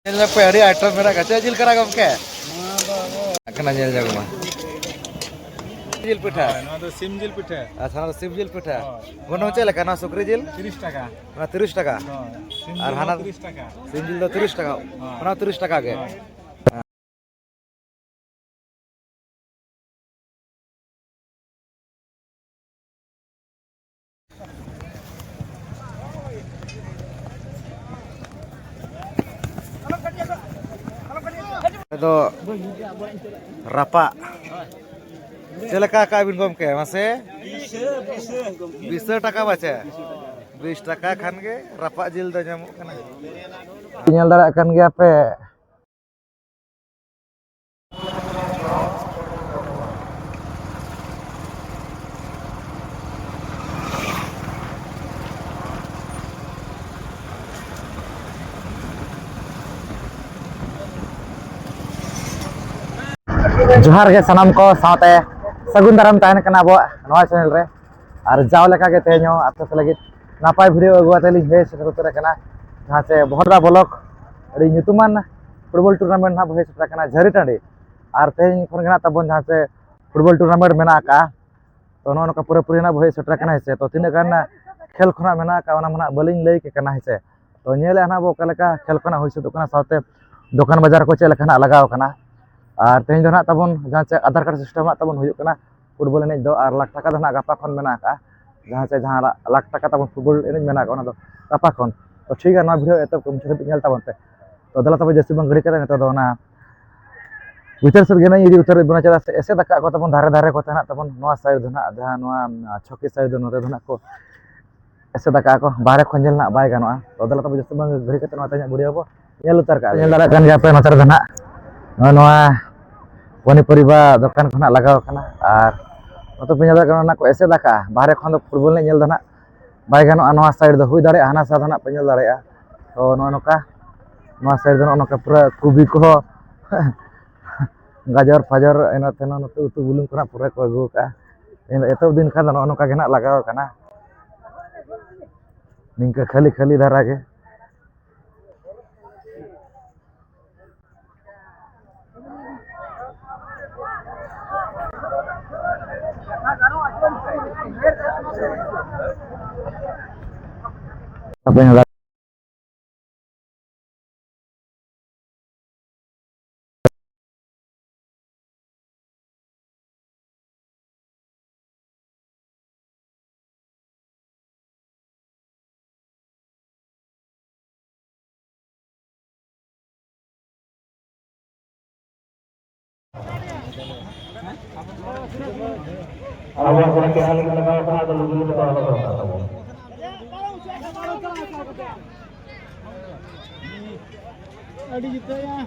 पे अड़ी आइटम मेरा गचा जिल करा गमके कना नेल जागो मा जिल पिठा सिम जिल पिठा अच्छा सिम जिल पिठा गोनो चले कना सुकरी जिल 30 টাকা 30 টাকা আর হানা 30 টাকা सिम जिल दो 30 টাকা हाना 30 টাকা के itu rapa celaka kabin gomke mase 20 টাকা baca 20 টাকা khan ge rapa jil do nyamuk kana nyal dara kan ge ape जोहार के सनम को साथे सगुन दाराम तहन कना बो नवा चैनल रे और जाव लेका के तेनो आपे को लगी नापाय वीडियो अगुआतेली हे सेटर उतर कना जहां से बहरा ब्लॉक अड़ी nyutuman फुटबॉल टूर्नामेंट ना भए सेटर कना झरी टांडी और तेन खन गना तबन जहां से फुटबॉल टूर्नामेंट मेना का तो नो का पूरा पूरी ना भए सेटर कना से तो तिना गान खेल खना मेना का ओना मना बलिंग लई के कना से तो नेले हना बो कलका खेल खना होइसे तो कना साथे दुकान बाजार को चले कना लगाव कना और तेज दो ना तबन जहाँ से आधार कार्ड सिस्टम तबन हुई फुटबॉल एने दो और लाख टाका दो ना गापा खन मेना का जहाँ से जहाँ लाख टाका तबन फुटबॉल एने मेना का दो गापा खन तो ठीक है ना वीडियो एत कम से कम तबन पे तो दला तब जैसे बंग घड़ी कर तो ना भीतर से गेना इदी उतर बना चला से ऐसे दका को तबन धारे धारे को तना तबन नवा साइड दो ना जहाँ नवा छकी साइड दो नोते दो ना को ऐसे दका को बाहर खंजल ना बाय गानोआ तो दला तब जैसे बंग घड़ी कर तना वीडियो को नेल उतर का नेल दारा कान पे नोतर दो ना नवा पनीपरिबा दुकान खना लगाव कना और नतो पिंजा कना को ऐसे दाका बाहर खन दो फुटबॉल ने नेल दना बाय गानो नवा साइड दो हुई दाड़े हाना सा दना पिंजा दाड़े तो नोका नवा साइड दो नोका पूरा कुबी को गाजर फाजर एना तेना नतो उतु बुलुम कना पूरा को अगु का एतो दिन खा दना नोका गेना लगाव कना निंका खाली खाली धारा के apa yang अड़ी gitu ya.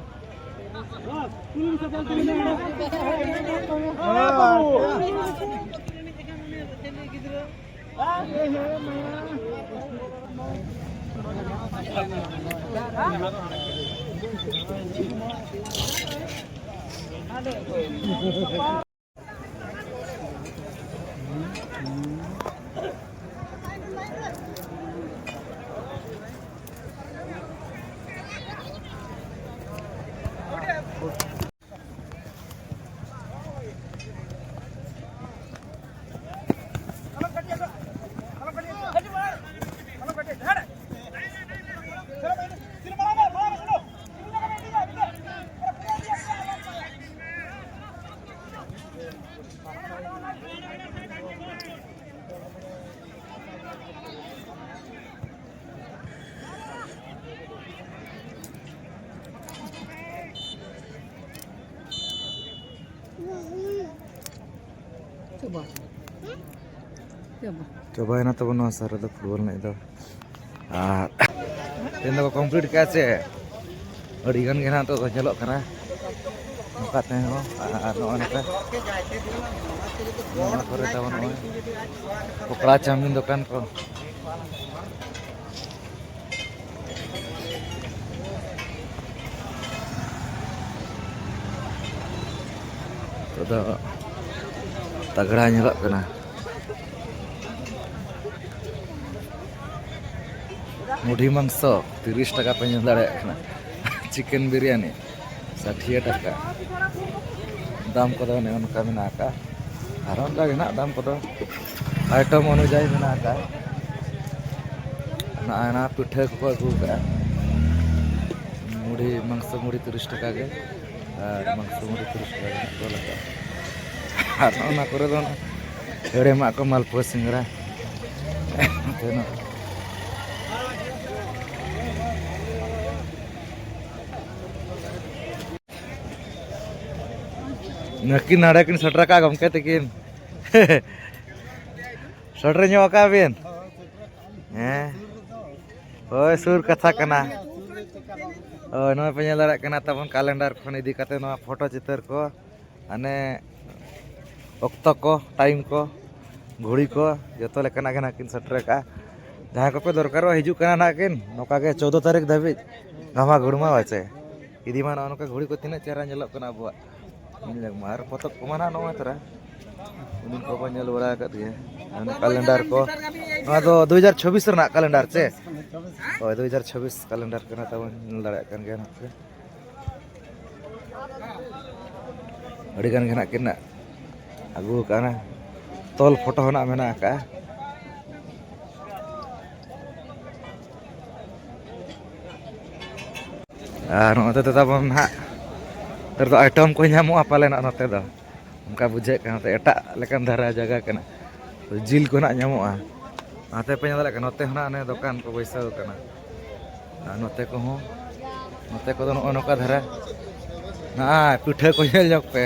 Coba. cobain atau bunuh asar atau football na itu tindak ko complete kace origan gena to jalok kana katanya no ano ka no kore tawan no pokra chamin dukan ko to tagड़ा nyelok kana मुढ़ी मांस 30 টাকা पे दाड़े chicken biryani 60 टाका दाम को ने उनका मेना का और उनका ना दाम को आइटम अनुजाई मेना का ना पिठा को अगू का मुड़ी मांस मुड़ी 30 टाका के मांस मुड़ी 30 टाका को लगा और ना करे दो ना हेड़े मा को मालपुआ सिंगरा तेनो नक्की नाड़ा किन सटरा का गमके तकिन सटरे ᱧᱚᱜ का बिन ओय सुर कथा कना ओय नो पे नेल दाड़ा कना तबन कैलेंडर खन इदी कते नो फोटो चित्र को अने ऑक्तो को टाइम को घड़ी को जतो लेकना गना किन सटरे का जहां को पे दरकार हिजु कना ना किन नोका के 14 तारीख धाबी गामा गुड़मा वाचे इदी मा नोका घड़ी को तिना चेहरा नेलो कना अबुआ मार पोतक को माना नो तरा उन को बनेल बरा का दिए कैलेंडर को नो तो 2026 रना कैलेंडर से ओय 2026 कैलेंडर कना तबन नेल दाड़ा कन गना अड़ी गान गना किना अगु कना तोल फोटो होना मेना का नोते तो तबन हा तर तो आइटम को ᱧᱟᱢᱚᱜᱼᱟ पालेन नोते दो उनका बुझे कना ते एटा लेकन धारा जगह कना जिल को ना ᱧᱟᱢᱚᱜᱼᱟ आते पे ᱧᱮᱞ ᱠᱟᱱᱟ नोते हना ने दुकान को बैसाव कना नोते को हो नोते को नो नोका धारा ना पिठे को ᱧᱮᱞ ᱧᱚᱜ पे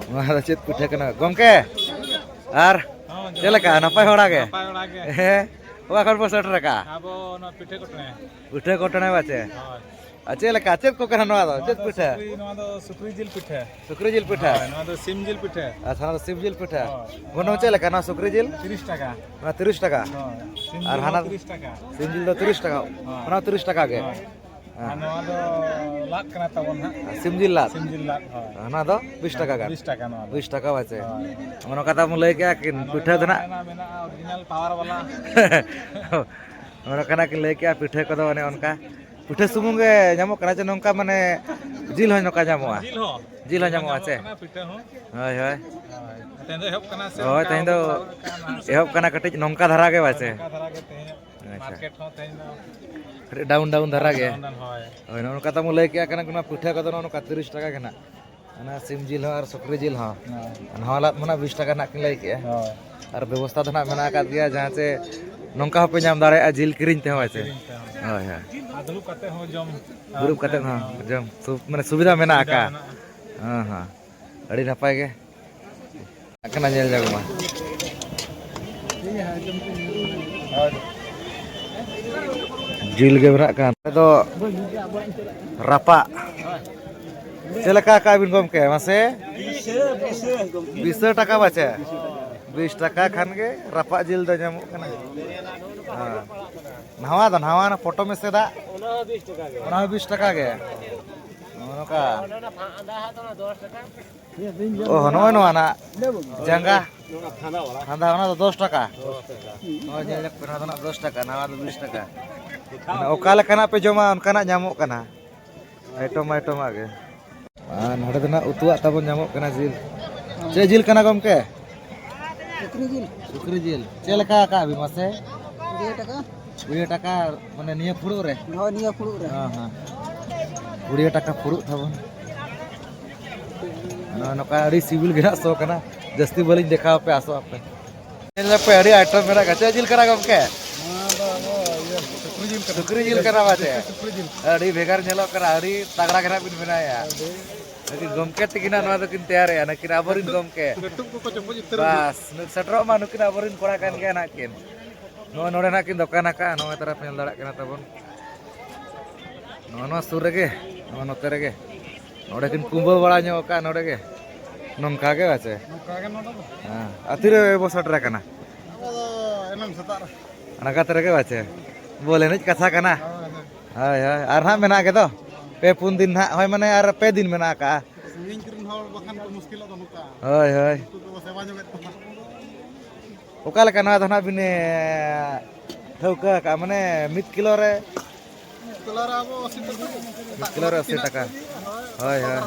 मा चेत पिठे कना गमके आर चेलका नपाय होड़ा गे हे ओका खन बसट रका आबो न पिठे कोटने बाचे अच्छा लका चेत को कना नवा दो चेत पिठे नवा दो सुक्री जिल पिठे नवा दो सिम जिल पिठे अच्छा ना सिम जिल पिठे गोनो चेलका ना सुक्री जिल 30 টাকা ना 30 টাকা আর हाना 30 টাকা सिम जिल दो 30 टाका ना 30 टाका के नवा दो लाख कना तबन हा सिम जिल लाख लाख हाना दो 20 टाका का 20 টাকা नवा 20 टाका बाचे मनो कथा मु लय क्या कि पिठे दना मेना ओरिजिनल पावर वाला मनो कना कि लय क्या पिठे को दो ने उनका पिठे सुमुंगे ᱧᱟᱢᱚᱜ ᱠᱟᱱᱟ ᱪᱮ ᱱᱚᱝᱠᱟ ᱢᱟᱱᱮ जिल हो नोका ᱧᱟᱢᱚᱜᱼᱟ जिल हो ᱧᱟᱢᱚᱜᱼᱟ ᱪᱮ पिठे हो होय होय तेंदो हेब कना से होय तें दो एहब कना कटिज नोंका धारा के बाचे धरा के तें मार्केट हो तें डाउन डाउन धारा के होय होय नोका तमु लय क्या कना कुना पिठे को दो नोका 30 टाका के ना अना सिम जिल हो और सुक्री जिल हो नहलात मना 20 टाका ना किन लय के होय और व्यवस्था तो ना मेना का दिया जहां से नोंका पे नाम दाड़े जिल किरिन ते होय से होय होय दुरुप कते हो जम ग्रुप कते हां जम माने सुविधा मेना का हां हां अड़ी नपाय के कना नेल जागमा जिल के बरा का तो रपा चलका का बिन गम के मासे 20 टाका बाचे 20 टाका खान के रपा जिल द ᱧᱟᱢᱚᱜ कना हां नवा ना फोटो में से दा 20 टाका के नोका ओ नवा नवा ना जंगा खांदा ना 10 टाका ओ जेल पेना ना 10 टाका नवा 20 टाका ओका लेकना पे जमा उनकाना ᱧᱟᱢᱚᱜ कना आइटम आगे नोडे दना उतुआ तबन ᱧᱟᱢᱚᱜ कना जिल चे जिल कना गमके सुक्री जिल चेलका का भी मासे 20 टाका माने निया फुड़ू रे हां हां 20 टाका फुड़ू थाबन नोका अड़ी सिविल गिरा सो कना जस्ती बोली देखा पे आसो आपे नेल पे अड़ी आइटम मेरा गचा जिल करा गमके सुक्री जिल करा बाटे अड़ी भेगार नेलो करा अड़ी तगड़ा करा बिन बनाया लेकिन गमके तिकिना नवा तो किन तैयार है ना कि आबरिन गमके बस सटरो मा नुकिन आबरिन कोड़ा कान के ना किन नो नोडे ना किन दुकान का नो तरफ नेल दाड़ा केना तबन नो सुर रे नो नोते रे नोडे किन कुंबो बड़ा ᱧᱚᱜ का नोडे के नोंका के बाचे हां अतिरे बसट रे कना एनम सतार अनका तरे के बाचे बोले नि कथा कना हाय हाय आर ना मेना के तो पे पुन दिन ना होय माने आर पे दिन मेना का ᱤᱧ ᱠᱤᱨᱤᱧ ᱦᱚᱲ ᱵᱟᱠᱷᱟᱱ ᱠᱚ ᱢᱩᱥᱠᱤᱞᱚᱜ ᱫᱚ ᱱᱚᱠᱟ होय होय ᱛᱚ ᱥᱮᱵᱟ ᱧᱚᱜᱮᱫ ᱛᱟᱢᱟ ओका लेका ना धना बिने ठौका का माने 1 किलो रे किलो 80 टाका होय होय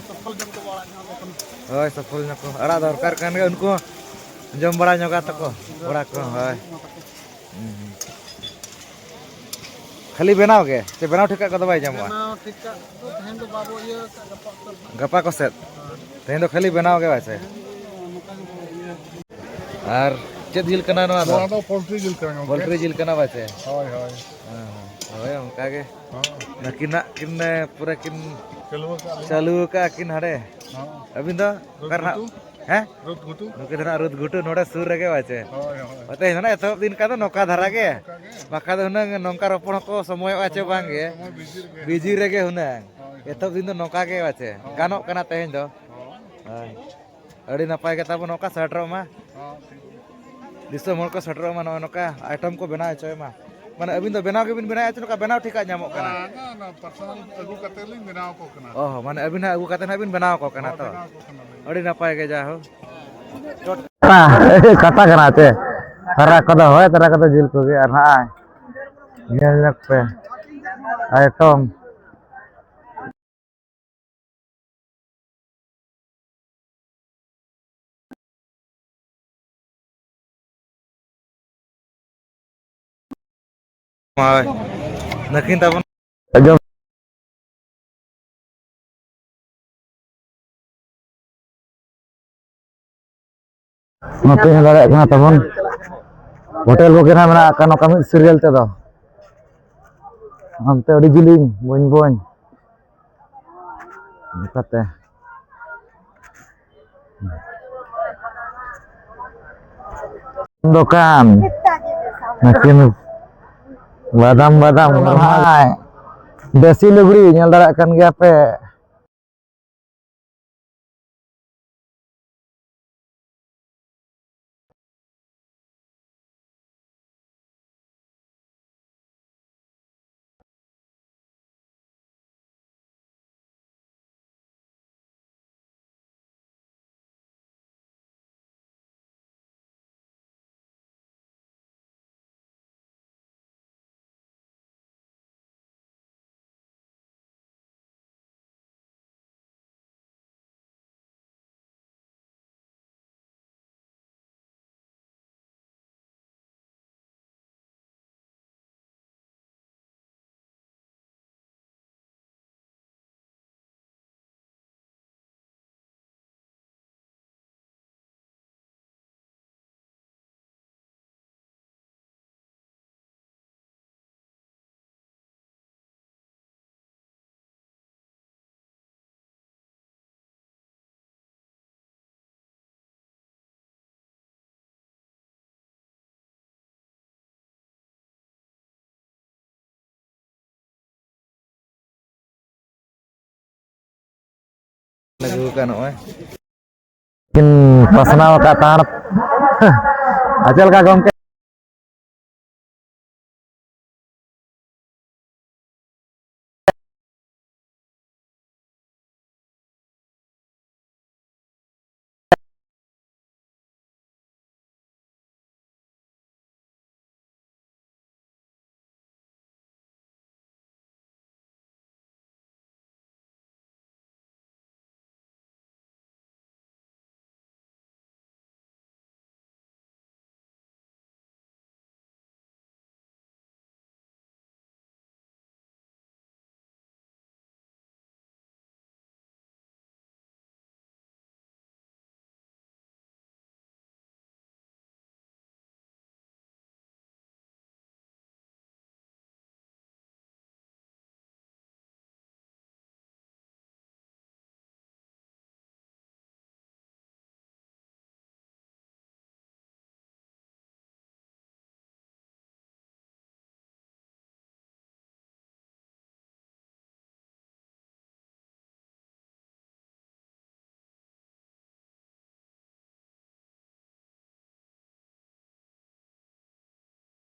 होय सफल नको अड़ा दरकार कान गे उनको जम बड़ा ñoga तको बड़ा को होय खाली बनाओ गे से बनाओ ठिका को दबाई जामवा गपा को सेट तेन दो खाली बनाओ गे वैसे और चेत जिल कना नवा दो पोल्ट्री जिल कना वैसे होय होय होय उनका के नकिना किन पूरा किन चालू का किन हड़े अभी तो करना हैं नुके धरा रुद गुटू नोडे सुर रगे वाचे अते हना एतो दिन का तो नौका धरा के बाका दो हुना नौका रोपण को समय वाचे बांगे बिजी रगे हुना एतो दिन तो नौका के वाचे गानो कना तेहन दो अड़ी नपाय के ताबो नौका सटरो मा दिसो मोर को सटरो मा नौका आइटम को बना चोय मा माने अबिन दो बनाव के बिन बनाय छ नौका बनाव ठिका जामो कना ना पर्सनल अगु कते लिन बनाव को कना ओह माने अबिन अगु कते ना बिन बनाव को कना तो अड़ी नपाय के जा हो कता कना चे हरा कदा होय तरा कदा जिल को गे अर हाय नेल नक पे आइटम होय नकिन ताबन जो नोते लड़े कना तबन होटल वगैरह मेना कनो कमी सीरियल ते दो हमते अड़ी जिलिंग बोन बोन कते दुकान नकिन बादाम बादाम हाय देसी लुगड़ी नेल दाड़ा कन गया पे लगू का नोय किन पसनाव का तार अचल का गम के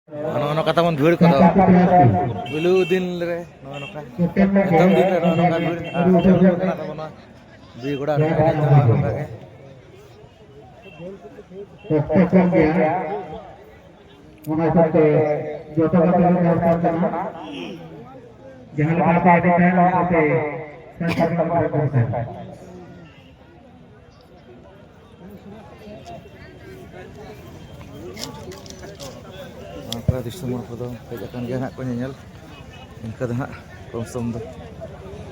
ono kata mon bhir ko do bulu din re no ka एकदम दिन रे no ka bhir kana ta bona bi goda no ka ke ᱚᱱᱟ ᱠᱟᱛᱮ ᱡᱚᱛᱚ ᱠᱟᱛᱮ ᱫᱚᱨᱠᱟᱨ ᱠᱟᱱᱟ jangan lupa tekan sampai sampai para disemua pada kejakan dia nak nyel ingka dah nak konsum tu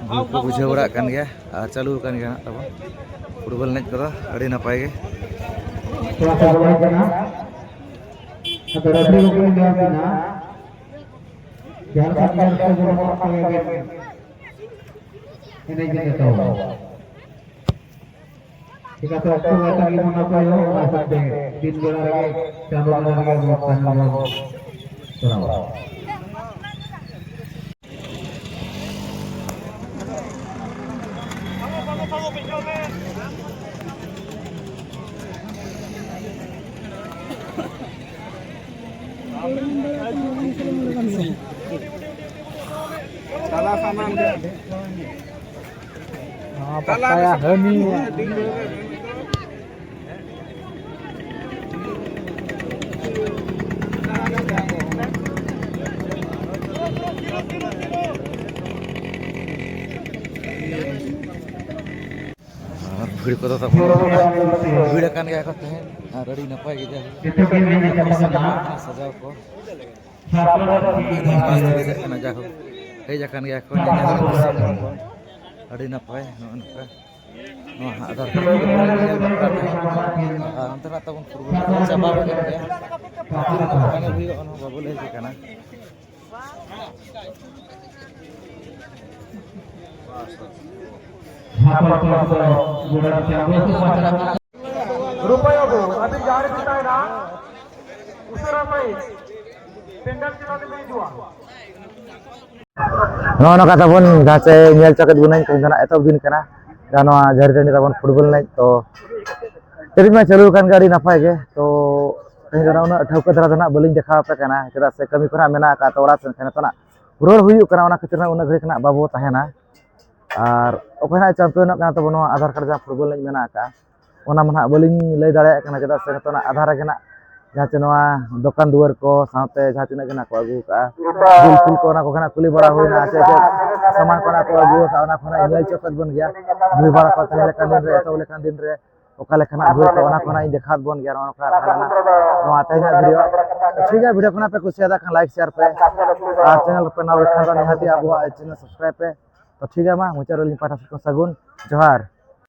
buku bujau berak kan dia calu kan dia nak apa football match kada adi napai ge Selasa bola kena atau dari hukum dia kena jangan sampai bola pakai ini kita tahu jika tahu kita lagi mana payo sampai din bola lagi jangan lagi bukan Surau. Salah sama dia. apa saya hani भिड़ को तो भिड़ kan gaya kata dari napai gitu सजाव को kena jauh hei jakan gaya ko dari napai no adar antara tahun perubahan coba ya karena beli ono boleh sih kana రూపాయలు అది జారి ఉంటాయినా ఉసరాపై tender చిన్నది మేజువా no kata pun gace nyel coket gunain kena etop din kana dan jari dan tabon football naik to jadi mah calu kan gari napai ge to kini dana una thauka dara dana baling dekha apa kana cheda se kami kora mena ka to ora sen kana to na ror huyu kana ona khatirna una gari kana babo tahena ar okana champion kana to bono aadhar card ja football naik mena ka ona mana baling lay dare kana cheda se to na aadhar ge na jaha cenoa dokan duar ko saute jaha tina gena ko agu ka bilkul ko ona ko kana kuli bara hoina ase saman ko na ko agu ka ona khona nyel coket bon gya bui bara ko tele kan din re to lekan din re okale khana bui ko ona khona dekhat bon gya ona ka kana no ate ja video ठीक है video को पे कुछ ज्यादा kan like share पे और channel पे ना रखा तो निहाती abo channel subscribe पे तो ठीक है मा मुचारो लिंक पाठा सागुन जोहार